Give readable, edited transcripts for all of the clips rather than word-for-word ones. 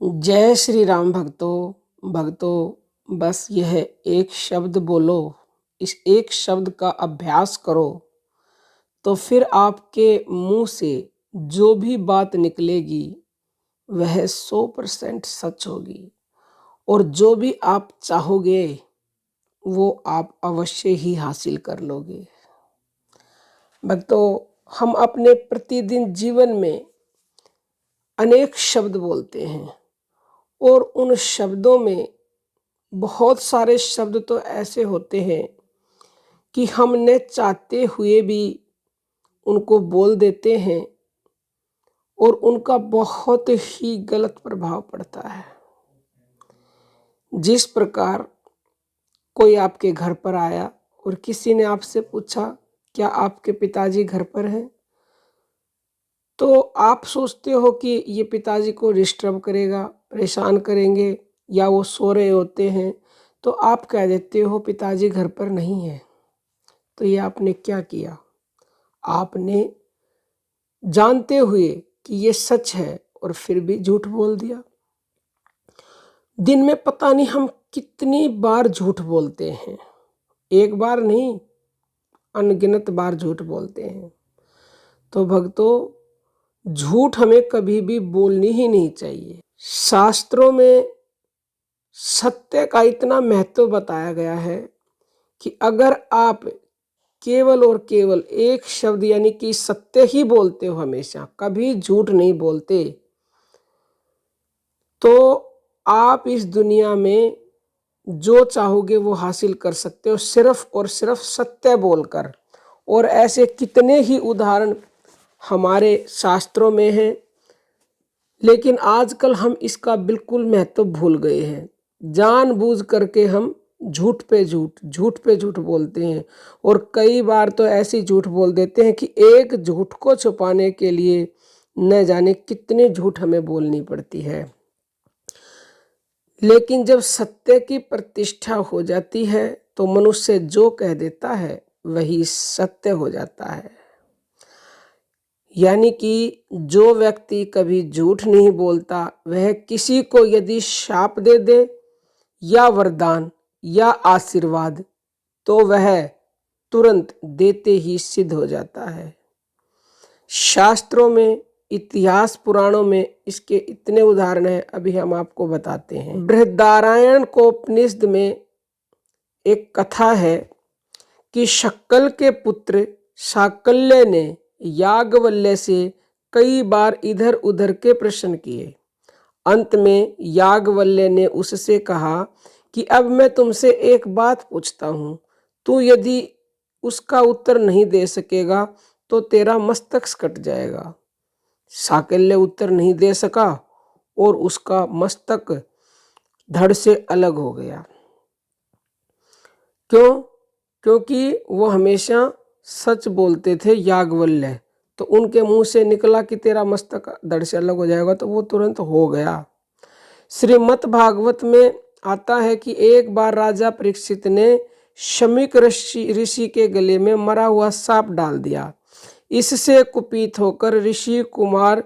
जय श्री राम भक्तों बस यह एक शब्द बोलो। इस एक शब्द का अभ्यास करो तो फिर आपके मुंह से जो भी बात निकलेगी वह 100% सच होगी और जो भी आप चाहोगे वो आप अवश्य ही हासिल कर लोगे। भक्तों, हम अपने प्रतिदिन जीवन में अनेक शब्द बोलते हैं और उन शब्दों में बहुत सारे शब्द तो ऐसे होते हैं कि हमने चाहते हुए भी उनको बोल देते हैं और उनका बहुत ही गलत प्रभाव पड़ता है। जिस प्रकार कोई आपके घर पर आया और किसी ने आपसे पूछा, क्या आपके पिताजी घर पर हैं? तो आप सोचते हो कि ये पिताजी को डिस्टर्ब करेगा, परेशान करेंगे, या वो सो रहे होते हैं, तो आप कह देते हो पिताजी घर पर नहीं है। तो ये आपने क्या किया? आपने जानते हुए कि ये सच है और फिर भी झूठ बोल दिया। दिन में पता नहीं हम कितनी बार झूठ बोलते हैं, एक बार नहीं, अनगिनत बार झूठ बोलते हैं। तो भक्तों, झूठ हमें कभी भी बोलनी ही नहीं चाहिए। शास्त्रों में सत्य का इतना महत्व बताया गया है कि अगर आप केवल और केवल एक शब्द यानी कि सत्य ही बोलते हो, हमेशा कभी झूठ नहीं बोलते, तो आप इस दुनिया में जो चाहोगे वो हासिल कर सकते हो, सिर्फ और सिर्फ सत्य बोलकर। और ऐसे कितने ही उदाहरण हमारे शास्त्रों में हैं, लेकिन आजकल हम इसका बिल्कुल महत्व भूल गए हैं। जानबूझ करके हम झूठ पे झूठ बोलते हैं और कई बार तो ऐसी झूठ बोल देते हैं कि एक झूठ को छुपाने के लिए न जाने कितने झूठ हमें बोलनी पड़ती है। लेकिन जब सत्य की प्रतिष्ठा हो जाती है तो मनुष्य जो कह देता है वही सत्य हो जाता है। यानी कि जो व्यक्ति कभी झूठ नहीं बोलता, वह किसी को यदि शाप दे दे या वरदान या आशीर्वाद, तो वह तुरंत देते ही सिद्ध हो जाता है। शास्त्रों में, इतिहास पुराणों में इसके इतने उदाहरण हैं, अभी हम आपको बताते हैं। बृहदारण्यक उपनिषद में एक कथा है कि शक्ल के पुत्र शाकल्य ने याज्ञवल्क्य से कई बार इधर उधर के प्रश्न किए। अंत में याज्ञवल्क्य ने उससे कहा कि अब मैं तुमसे एक बात पूछता हूँ, तू यदि उसका उत्तर नहीं दे सकेगा तो तेरा मस्तक कट जाएगा। शाकल्य उत्तर नहीं दे सका और उसका मस्तक धड़ से अलग हो गया। क्यों? क्योंकि वो हमेशा सच बोलते थे याज्ञवल्क्य, तो उनके मुंह से निकला कि तेरा मस्तक धड़ से अलग हो जाएगा, तो वो तुरंत हो गया। श्रीमद् भागवत में आता है कि एक बार राजा परीक्षित ने शमीक ऋषि के गले में मरा हुआ सांप डाल दिया। इससे कुपित होकर ऋषि कुमार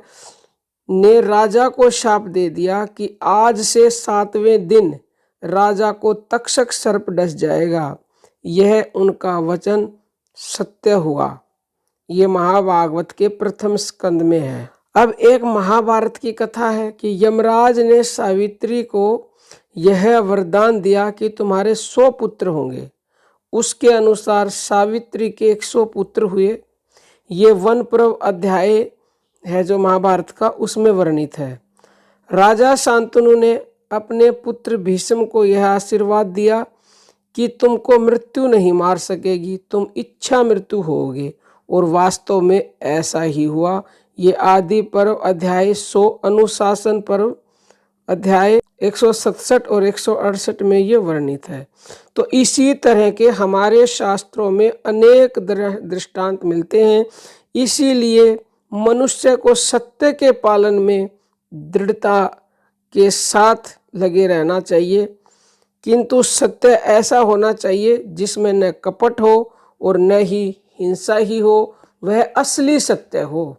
ने राजा को शाप दे दिया कि आज से 7वें दिन राजा को तक्षक सर्प डस जाएगा। यह उनका वचन सत्य हुआ। ये महाभागवत के प्रथम स्कंद में है। अब एक महाभारत की कथा है कि यमराज ने सावित्री को यह वरदान दिया कि तुम्हारे 100 पुत्र होंगे। उसके अनुसार सावित्री के 100 पुत्र हुए। ये वन पर्व अध्याय है जो महाभारत का, उसमें वर्णित है। राजा शांतनु ने अपने पुत्र भीष्म को यह आशीर्वाद दिया कि तुमको मृत्यु नहीं मार सकेगी, तुम इच्छा मृत्यु होगे। और वास्तव में ऐसा ही हुआ। ये आदि पर्व अध्याय 100, अनुशासन पर्व अध्याय 167 और 168 में ये वर्णित है। तो इसी तरह के हमारे शास्त्रों में अनेक दृष्टांत मिलते हैं। इसीलिए मनुष्य को सत्य के पालन में दृढ़ता के साथ लगे रहना चाहिए, किंतु सत्य ऐसा होना चाहिए जिसमें न कपट हो और न ही हिंसा ही हो, वह असली सत्य हो।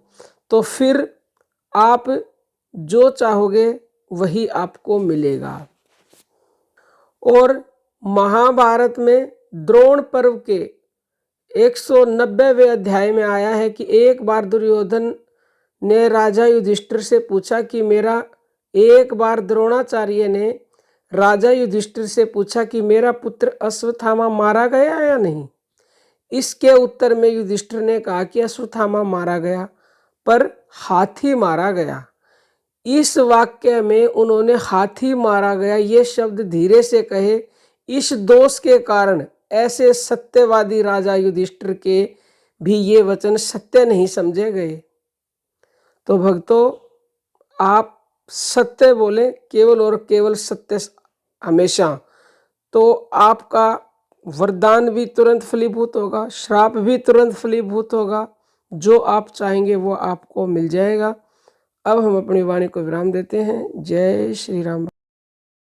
तो फिर आप जो चाहोगे वही आपको मिलेगा। और महाभारत में द्रोण पर्व के 190वें अध्याय में आया है कि एक बार दुर्योधन ने राजा युधिष्ठिर से पूछा कि द्रोणाचार्य ने राजा युधिष्ठिर से पूछा कि मेरा पुत्र अश्वत्थामा मारा गया या नहीं। इसके उत्तर में युधिष्ठिर ने कहा कि अश्वत्थामा मारा गया, पर हाथी मारा गया। इस वाक्य में उन्होंने हाथी मारा गया ये शब्द धीरे से कहे। इस दोष के कारण ऐसे सत्यवादी राजा युधिष्ठिर के भी ये वचन सत्य नहीं समझे गए। तो भक्तों, आप सत्य बोले, केवल और केवल सत्य हमेशा, तो आपका वरदान भी तुरंत फलीभूत होगा, श्राप भी तुरंत फलीभूत होगा। जो आप चाहेंगे वो आपको मिल जाएगा। अब हम अपनी वाणी को विराम देते हैं। जय श्री राम।